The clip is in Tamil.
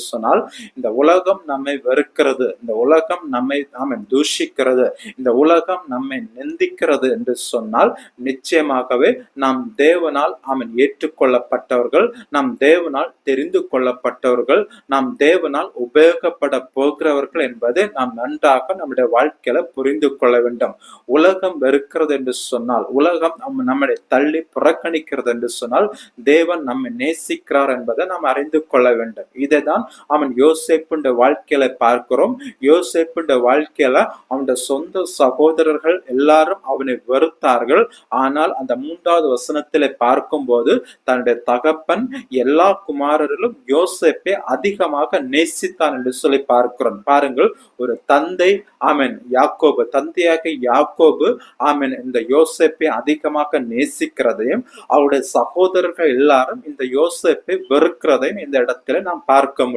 சொன்னால் இந்த உலகம் நம்மை வெறுக்கிறது, இந்த உலகம் நம்மை தூஷிக்கிறது, இந்த உலகம் நம்மை நிந்திக்கிறது என்று சொன்னால் நிச்சயமாகவே நாம் தேவனால் ஏற்றுக்கொள்ளப்பட்டவர்கள், நாம் தேவனால் தெரிந்து கொள்ளப்பட்டவர்கள், நாம் தேவனால் உபயோகப்பட போகிறவர்கள் என்பதை நாம் நன்றாக நம்முடைய வாழ்க்கையில புரிந்து கொள்ள வேண்டும். உலகம் வெறுக்கிறது என்று சொன்னால், உலகம் நம்மை தள்ளி புறக்கணிக்கிறது என்று சொன்னால் தேவன் நம்மை நேசிக்கிறார் என்பதை நாம் அறிந்து கொள்ள வேண்டும். இதைதான் யோசேப்புடைய வாழ்க்கையில பார்க்கிறோம். யோசேப்புடைய வாழ்க்கையில அவனுடைய சொந்த சகோதரர்கள் எல்லாரும் அவனை வெறுத்தார்கள். ஆனால் அந்த 3வது வசனத்திலே பார்க்கும்போது தன்னுடைய தகப்பன் எல்லா குமாரர்களும் யோசேப்பை அதிகமாக நேசித்தான் என்று சொல்லி பார்க்கிறோம். பாருங்கள், ஒரு தந்தை யாக்கோபு, தந்தையாக யாக்கோபு இந்த யோசேப்பை அதிகமாக நேசிக்கிறதையும் அவருடைய சகோதரர்கள் எல்லாரும் இந்த யோசேப்பை வெறுக்கிறதையும் இந்த இடத்துல நாம் பார்க்க